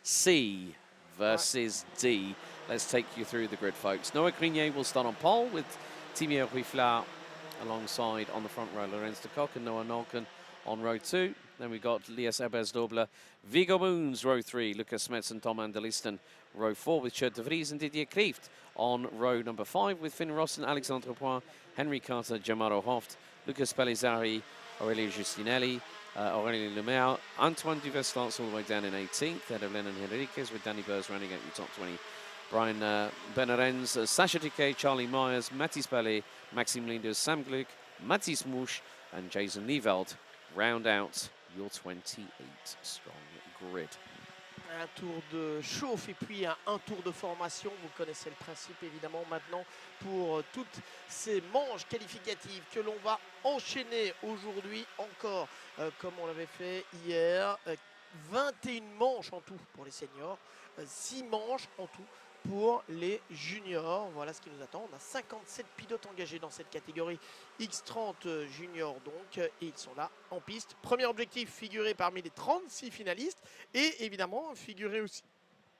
C versus D. Let's take you through the grid, folks. Noah Grenier will start on pole with Timio Ruiflaar alongside on the front row Lorenz de Kock and Noah Nolken on row 2. Then we got Lias Ebersdobler, Viggo Moons, row 3, Lucas Smets and Tom Anderlisten, row 4 with Tjeerd de Vries and Didier Klieft on row number 5 with Finn Rossen, Alexandre Poix, Henry Carter, Jamaro Hoft, Lucas Pellizzari, Aurelio Giustinelli, Aurélien Lemaire, Antoine Duvet starts all the way down in 18th, ahead of Lennon Henriquez with Danny Burrs running out the top 20. Brian Benarens, Sacha Duquet, Charlie Myers, Mathis Ballet, Maxime Linders, Sam Gluck, Mathis Mouche and Jason Lieveld round out your 28-strong grid. Un tour de chauffe et puis un tour de formation. Vous connaissez le principe évidemment maintenant pour toutes ces manches qualificatives que l'on va enchaîner aujourd'hui encore comme on l'avait fait hier. 21 manches en tout pour les seniors, 6 manches en tout pour les juniors. Voilà ce qui nous attend. On a 57 pilotes engagés dans cette catégorie X30 junior donc, et ils sont là en piste. Premier objectif, figurer parmi les 36 finalistes et évidemment figurer aussi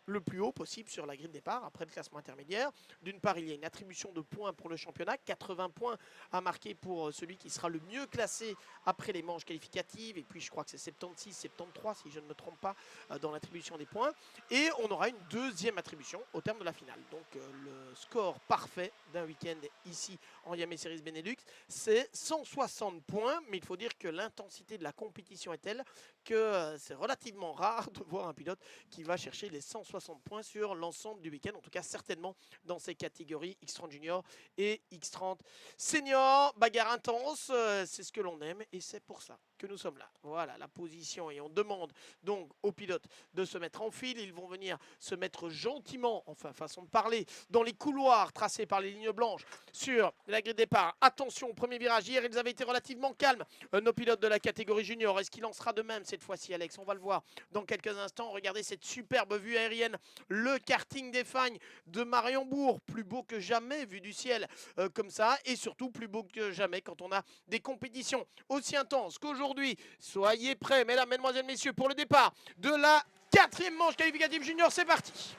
le plus haut possible sur la grille de départ après le classement intermédiaire. D'une part, il y a une attribution de points pour le championnat, 80 points à marquer pour celui qui sera le mieux classé après les manches qualificatives, et puis je crois que c'est 76, 73 si je ne me trompe pas dans l'attribution des points, et on aura une deuxième attribution au terme de la finale. Donc le score parfait d'un week-end ici en Yamaha Series Benelux, c'est 160 points, mais il faut dire que l'intensité de la compétition est telle que c'est relativement rare de voir un pilote qui va chercher les 160 points sur l'ensemble du week-end, en tout cas certainement dans ces catégories X30 Junior et X30 Senior. Bagarre intense, c'est ce que l'on aime et c'est pour ça que nous sommes là. Voilà la position et on demande donc aux pilotes de se mettre en file. Ils vont venir se mettre gentiment, enfin façon de parler, dans les couloirs tracés par les lignes blanches sur la grille de départ. Attention au premier virage, hier ils avaient été relativement calmes, nos pilotes de la catégorie junior. Est-ce qu'il en sera de même cette fois-ci, Alex? On va le voir dans quelques instants. Regardez cette superbe vue aérienne, le karting des Fagnes de Mariembourg, plus beau que jamais vu du ciel comme ça, et surtout plus beau que jamais quand on a des compétitions aussi intenses qu'aujourd'hui. Soyez prêts, mesdames, mesdemoiselles, messieurs, pour le départ de la 4e manche qualificative junior. C'est parti.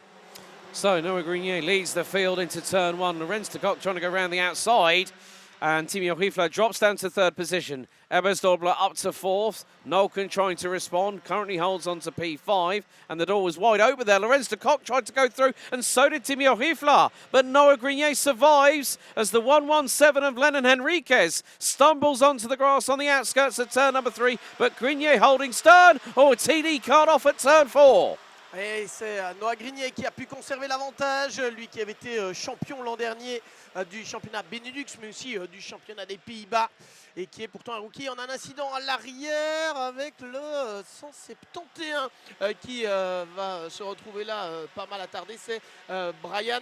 So Noah Grenier leads the field into turn 1. Lorenz de Kock trying to go around the outside. And Timio Ruiflaar drops down to 3rd position. Ebersdobler up to 4th. Nolken trying to respond. Currently holds on to P5. And the door was wide open there. Lorenz de Kock tried to go through. And so did Timio Ruiflaar. But Noah Grenier survives as the 117 of Lennon Henriquez stumbles onto the grass on the outskirts of turn number 3. But Grenier holding stern. Oh, a TD card off at turn 4. Et c'est Noah Grenier qui a pu conserver l'avantage, lui qui avait été champion l'an dernier du championnat Benelux, mais aussi du championnat des Pays-Bas, et qui est pourtant un rookie. On a un incident à l'arrière avec le 171 qui va se retrouver là pas mal attardé. C'est Brian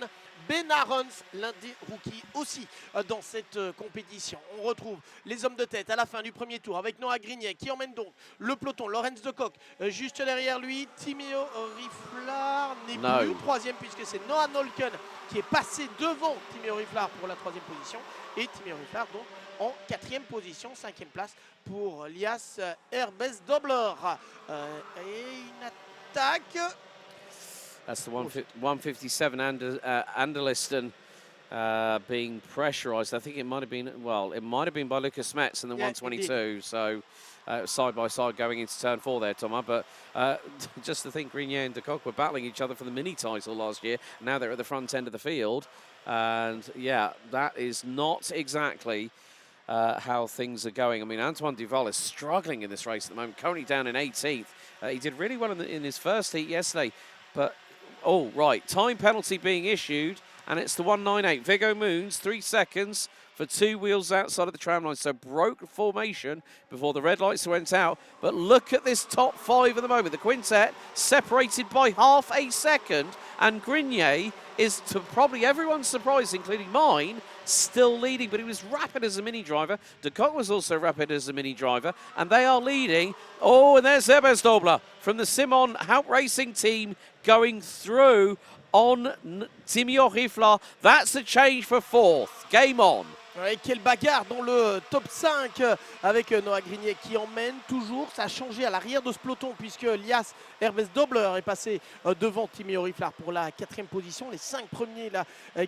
Benarens, l'un des rookies aussi dans cette compétition. On retrouve les hommes de tête à la fin du premier tour avec Noah Grenier qui emmène donc le peloton. Lorenz de Kock juste derrière lui. Timio Ruiflaar n'est plus 3e puisque c'est Noah Nolken qui est passé devant Timio Ruiflaar pour la 3e position. Et Timio Ruiflaar donc en 4e position, 5e place pour Lias Ebersdobler. Et une attaque. That's the 157 Anderlisten being pressurised. I think it might have been, well, it might have been by Lucas Smets in the 122. So side by side going into turn 4 there, Thomas. But just to think Grenier and de Kock were battling each other for the mini title last year. Now they're at the front end of the field. And yeah, that is not exactly how things are going. I mean, Antoine Duval is struggling in this race at the moment, currently down in 18th. He did really well in his first heat yesterday, but oh, right, time penalty being issued, and it's the 198. Viggo Moons, 3 seconds for 2 wheels outside of the tram line, so broke formation before the red lights went out. But look at this top 5 at the moment. The quintet separated by half a second, and Grenier is, to probably everyone's surprise, including mine, still leading, but he was rapid as a mini driver. De Kock was also rapid as a mini driver, and they are leading. Oh, and there's Ebersdobler from the Simon Haupt Racing team going through on Timio Ruiflaar. That's the change for 4th. Game on. Ouais, quelle bagarre dans le top 5 avec Noah Grignet qui emmène toujours. Ça a changé à l'arrière de ce peloton puisque Lias Herbes Dobler est passé devant Timmy Oriflar pour la 4e position. Les 5 premiers là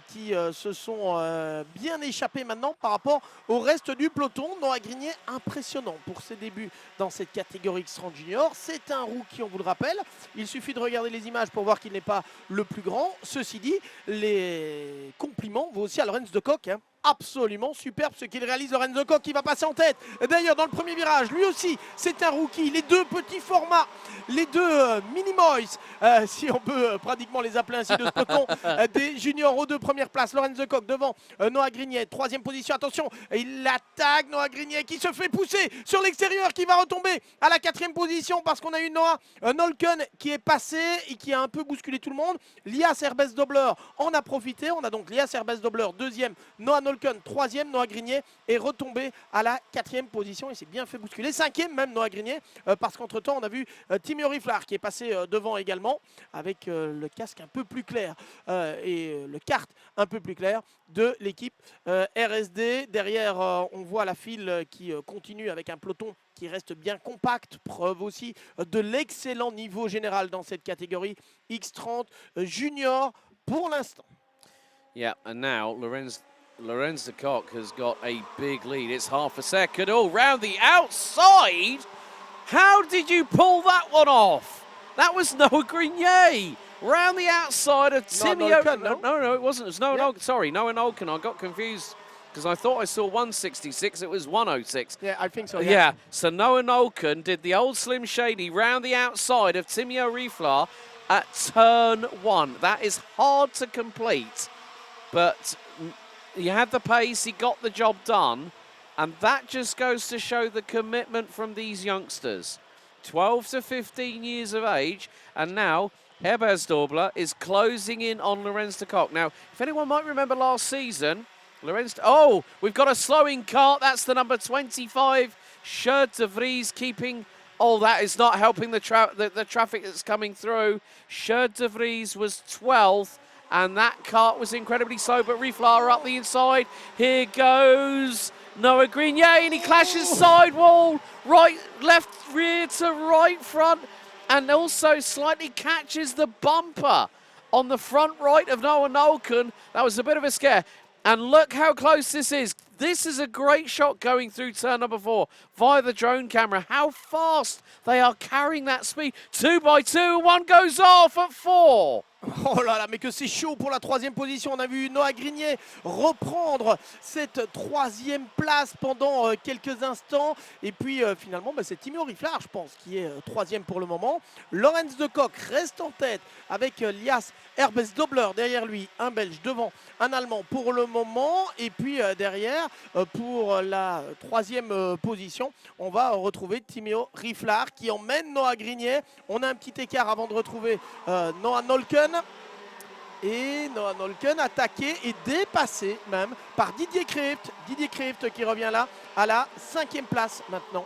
qui se sont bien échappés maintenant par rapport au reste du peloton. Noah Grignet impressionnant pour ses débuts dans cette catégorie X30 Junior. C'est un rookie, on vous le rappelle. Il suffit de regarder les images pour voir qu'il n'est pas le plus grand. Ceci dit, les compliments vont aussi à Lorenz de Kock. Absolument superbe ce qu'il réalise, Lorenz de Kock qui va passer en tête. D'ailleurs, dans le premier virage, lui aussi, c'est un rookie. Les deux petits formats, les deux mini-moys, si on peut pratiquement les appeler ainsi de ce peloton, des juniors aux 2 premières places. Lorenz de Kock devant Noah Grignet, 3e position. Attention, il attaque Noah Grignet qui se fait pousser sur l'extérieur, qui va retomber à la 4e position parce qu'on a eu Noah Nolken qui est passé et qui a un peu bousculé tout le monde. Lias Herbes Dobler en a profité. On a donc Lias Herbes Dobler, 2e, Noah Nolken 3e, Noah Grignet est retombé à la 4e position et s'est bien fait bousculer. 5e même Noah Grignet parce qu'entre temps on a vu Timmy Oriflar qui est passé devant également avec le casque un peu plus clair et le kart un peu plus clair de l'équipe RSD. Derrière on voit la file qui continue avec un peloton qui reste bien compact, preuve aussi de l'excellent niveau général dans cette catégorie X30 Junior pour l'instant. Yeah, and now Lorenz de Kock has got a big lead. It's half a second. Oh, round the outside. How did you pull that one off? That was Noah Grignet. Round the outside of Timmy. No, it wasn't. It was Noah Nolken. Sorry, Noah Nolken. I got confused because I thought I saw 166. It was 106. Yeah, I think so. Yeah. So Noah Nolken did the old Slim Shady round the outside of Timmy Oriflar at turn 1. That is hard to complete, but he had the pace, he got the job done, and that just goes to show the commitment from these youngsters. 12 to 15 years of age, and now Herbes Dobler is closing in on Lorenz de Kock. Now, if anyone might remember last season, we've got a slowing cart, that's the number 25, Shirt de Vries keeping. Oh, that is not helping the traffic that's coming through. Shirt de Vries was 12th. And that cart was incredibly slow, but Riflar up the inside. Here goes Noah Grignet, and he clashes sidewall, right, left rear to right front, and also slightly catches the bumper on the front right of Noah Nolken. That was a bit of a scare. And look how close this is. This is a great shot going through turn number 4 via the drone camera. How fast they are carrying that speed. 2 by 2, one goes off at 4. Oh là là, mais que c'est chaud pour la 3e position. On a vu Noah Grignet reprendre cette 3e place pendant quelques instants. Et puis finalement, c'est Timmy Oriflar, je pense, qui est 3e pour le moment. Lorenz de Kock reste en tête avec Lias Herbes Dobler derrière lui. Un Belge devant, un Allemand pour le moment. Et puis derrière, pour la 3e position, on va retrouver Timmy Oriflar qui emmène Noah Grignet. On a un petit écart avant de retrouver Noah Nolken. Et Noah Nolken attaqué et dépassé même par Didier Kreeft. Didier Kreeft qui revient là à la 5e place maintenant.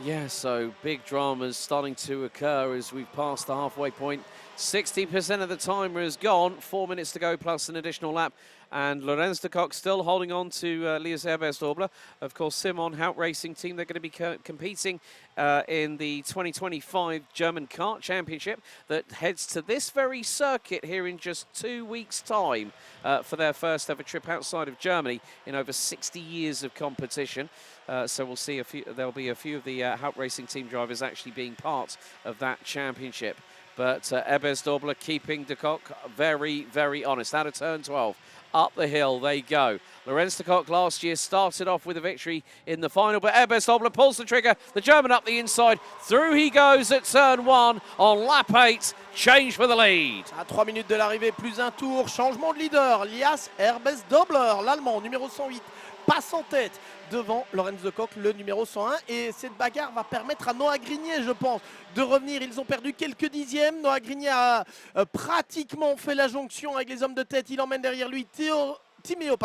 Yeah, so big dramas starting to occur as we've passed the halfway point. 60% of the timer is gone. 4 minutes to go plus an additional lap. And Lorenz de Kock still holding on to Lias Herbes Dobler. Of course, Simon Hout Racing Team, they're going to be competing in the 2025 German Kart Championship that heads to this very circuit here in just 2 weeks' time for their first ever trip outside of Germany in over 60 years of competition. So we'll see there'll be a few of the Hout Racing Team drivers actually being part of that championship. But Herbes Dobler keeping de Kock very, very honest. Out of turn 12. Up the hill they go. Lorenz de Kock last year started off with a victory in the final, but Herbes Dobler pulls the trigger. The German up the inside. Through he goes at turn 1 on lap 8. Change for the lead. À 3 minutes de l'arrivée, plus un tour. Changement de leader. Lias Herbes Dobler, l'Allemand, numéro 108, passe en tête devant Lorenz de Kock, le numéro 101. Et cette bagarre va permettre à Noah Grignet, je pense, de revenir. Ils ont perdu quelques dixièmes. Noah Grignet a pratiquement fait la jonction avec les hommes de tête. Il emmène derrière lui Timéo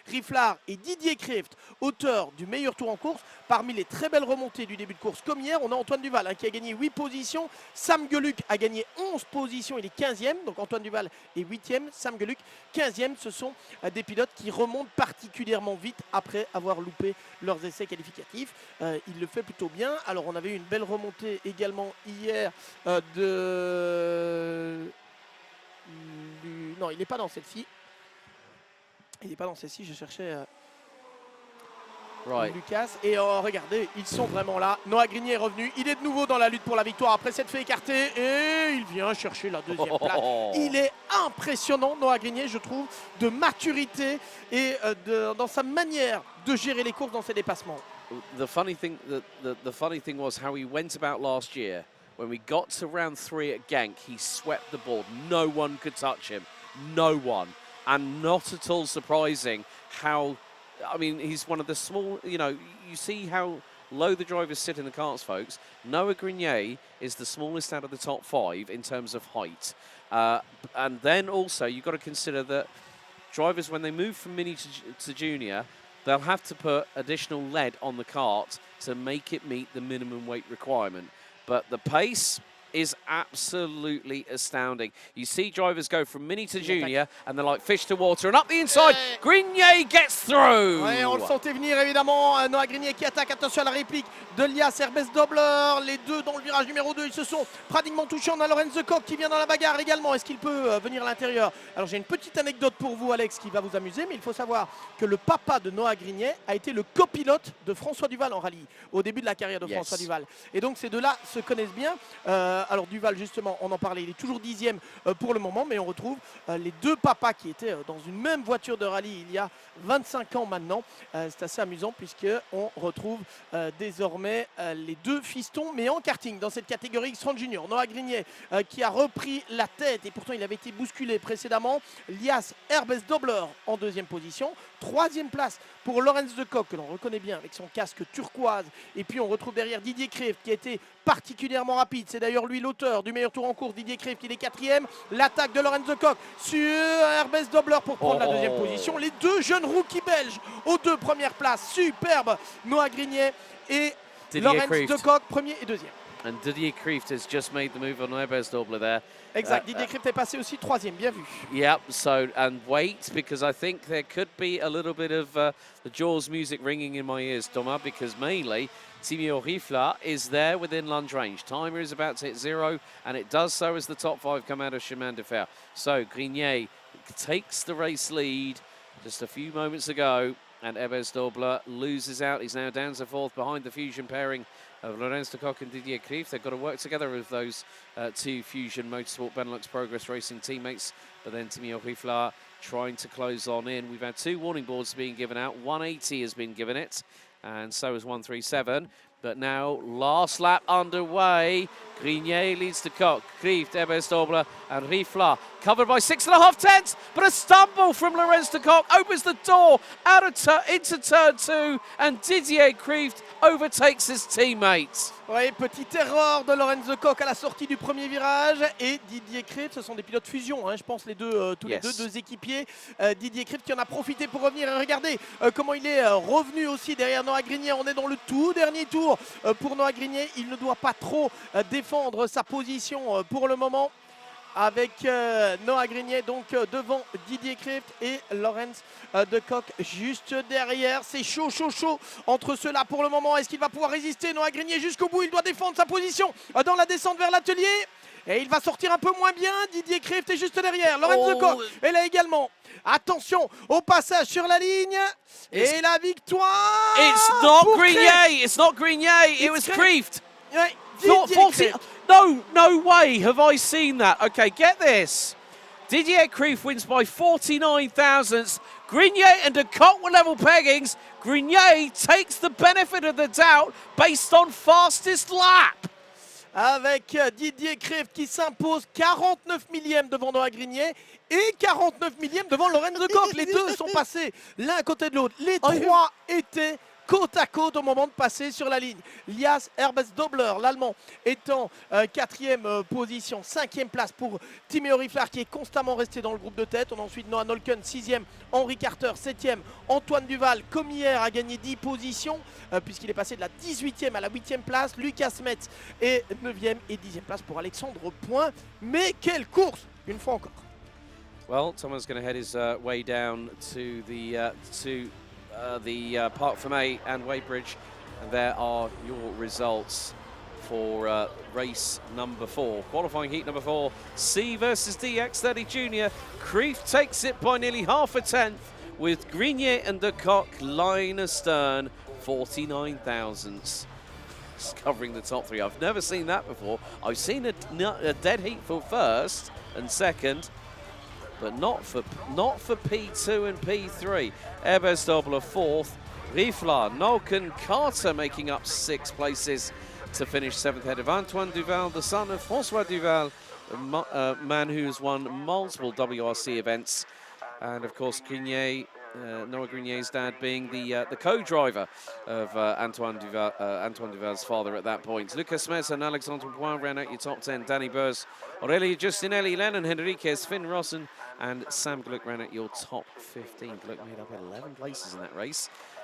Riflard et Didier Kreeft, auteur du meilleur tour en course. Parmi les très belles remontées du début de course, comme hier, on a Antoine Duval qui a gagné 8 positions. Sam Gueluc a gagné 11 positions, il est 15e. Donc Antoine Duval est 8e, Sam Gueluc 15e. Ce sont des pilotes qui remontent particulièrement vite après avoir loupé leurs essais qualificatifs. Il le fait plutôt bien. Alors on avait eu une belle remontée également hier Non, il n'est pas dans celle-ci. Il n'est pas dans celle-ci, je cherchais Lucas. Et regardez, ils sont vraiment là. Noah Grigny est revenu. Il est de nouveau dans la lutte pour la victoire après s'être fait écarter. Et il vient chercher la deuxième place. Il est impressionnant, Noah Grigny, je trouve, de maturité et dans sa manière de gérer les courses dans ses dépassements. The funny thing was how he went about last year. When we got to round 3 at Genk, he swept the board. No one could touch him. No one. And not at all surprising how, I mean, he's one of the small, you see how low the drivers sit in the karts, folks. Noah Grigny is the smallest out of the top 5 in terms of height. And then also, you've got to consider that drivers, when they move from mini to junior, they'll have to put additional lead on the kart to make it meet the minimum weight requirement. But the pace is absolutely astounding. You see drivers go from mini to junior and they're like fish to water, and up the inside, Grigny gets through. Ouais, on le sentait venir évidemment. Noah Grigny qui attaque, attention à la réplique de Lias Herbes-Dobler. Les deux dans le virage numéro 2, ils se sont pratiquement touchés. On a Lorenz Coq qui vient dans la bagarre également. Est-ce qu'il peut venir à l'intérieur? Alors j'ai une petite anecdote pour vous, Alex, qui va vous amuser, mais il faut savoir que le papa de Noah Grigny a été le copilote de François Duval en rallye au début de la carrière de François Duval. Et donc ces deux-là se connaissent bien. Alors Duval, justement, on en parlait, il est toujours 10e pour le moment, mais on retrouve les deux papas qui étaient dans une même voiture de rallye il y a 25 ans maintenant. C'est assez amusant puisqu'on retrouve désormais les deux fistons, mais en karting, dans cette catégorie X30 Junior. Noah Grigny qui a repris la tête et pourtant il avait été bousculé précédemment. Lias Herbes-Dobler en deuxième position. Troisième place pour Lorenz Coq, que l'on reconnaît bien avec son casque turquoise. Et puis on retrouve derrière Didier Kreeft qui a été particulièrement rapide. C'est d'ailleurs lui l'auteur du meilleur tour en course. Didier Kreeft, il est 4e. L'attaque de Lorenz Coq sur Herbes-Dobler pour prendre la deuxième position. Les deux jeunes rookies belges aux deux premières places. Superbe. Noah Grigny et Lorenz Coq, premier et deuxième. And Didier Kreeft has just made the move on Herbes-Dobler there. Exact. Didier Kreeft est passé aussi troisième. Bien vu. Yep. So, and wait, because I think there could be a little bit of the Jaws music ringing in my ears, Thomas, because mainly Timéo Riflard is there within lunge range. Timer is about to hit 0, and it does so as the top 5 come out of Chemin de Fer. So Grigny takes the race lead just a few moments ago, and Herbes-Dobler loses out. He's now down to 4th behind the Fusion pairing of Lorenz Coq and Didier Kreeft. They've got to work together with those two Fusion Motorsport Benelux Progress Racing teammates. But then Timéo Riflard trying to close on in. We've had 2 warning boards being given out. 180 has been given it, and so has 137. But now, last lap underway. Grigny leads to Coq, Kreeft, Herbes-Dobler, and Riflard. Covered by 6.5 tenths, but a stumble from Lorenz Coq opens the door out of into turn 2, and Didier Kreeft overtakes his teammates. Oui, petite erreur de Lorenz Coq à la sortie du premier virage, et Didier Kreeft, ce sont des pilotes fusion, hein, je pense les deux, tous les deux équipiers. Didier Kreeft qui en a profité pour revenir, et regardez comment il est revenu aussi derrière Noah Grigny. On est dans le tout dernier tour pour Noah Grigny. Il ne doit pas trop défendre sa position pour le moment, avec Noah Grigny donc devant Didier Kreeft et Lorenz Coq juste derrière. C'est chaud entre ceux-là pour le moment. Est-ce qu'il va pouvoir résister, Noah Grigny, jusqu'au bout? Il doit défendre sa position dans la descente vers l'atelier, et il va sortir un peu moins bien. Didier Kreeft est juste derrière. Lorenz Coq est là également. Attention au passage sur la ligne, et la victoire. It's not Grigny. It's not Grigny. It was Kreeft. Not 40. No way have I seen that. Okay, get this. Didier Kreeft wins by 49 thousandths. Grigny and de Coq were level peggings. Grigny takes the benefit of the doubt based on fastest lap. Avec Didier Kreeft qui s'impose 49 millièmes devant Noah Grigny et 49 millièmes devant Lorenz Coq. Les deux sont passés l'un à côté de l'autre. Les trois étaient côte à côte au moment de passer sur la ligne. Lias Herbst-Dobler, l'Allemand, étant quatrième position, cinquième place pour Timmy Oriflar qui est constamment resté dans le groupe de tête. On a ensuite Noah Nolken, sixième, Henri Carter, septième, Antoine Duval, comme hier, a gagné 10 positions puisqu'il est passé de la 18e à la 8e place. Lucas Metz est 9e et 10e place pour Alexandre Point. Mais quelle course, une fois encore. Well, Thomas going to head his way down to the Parc Fermé and Weybridge, and there are your results for race number 4. Qualifying heat number 4, C versus D, X30 Junior. Kreef takes it by nearly half a tenth, with Grenier and de Kock line astern, 49 thousandths. Covering the top 3. I've never seen that before. I've seen a dead heat for first and second, but not for P2 and P3. Herbst-Dobler 4th, Riflar, Nolken, Carter making up 6 places to finish 7th ahead of Antoine Duval, the son of François Duval, a man who's won multiple WRC events, and of course Grenier, Noah Grenier's dad being the co-driver of Antoine Duval's father at that point. Lucas Metz and Alexandre Point ran out your top 10. Danny Burs, Aurelia Justinelli, Lennon Henriquez, Finn Rossen, and Sam Gluck ran out your top 15. Gluck made up 11 places in that race.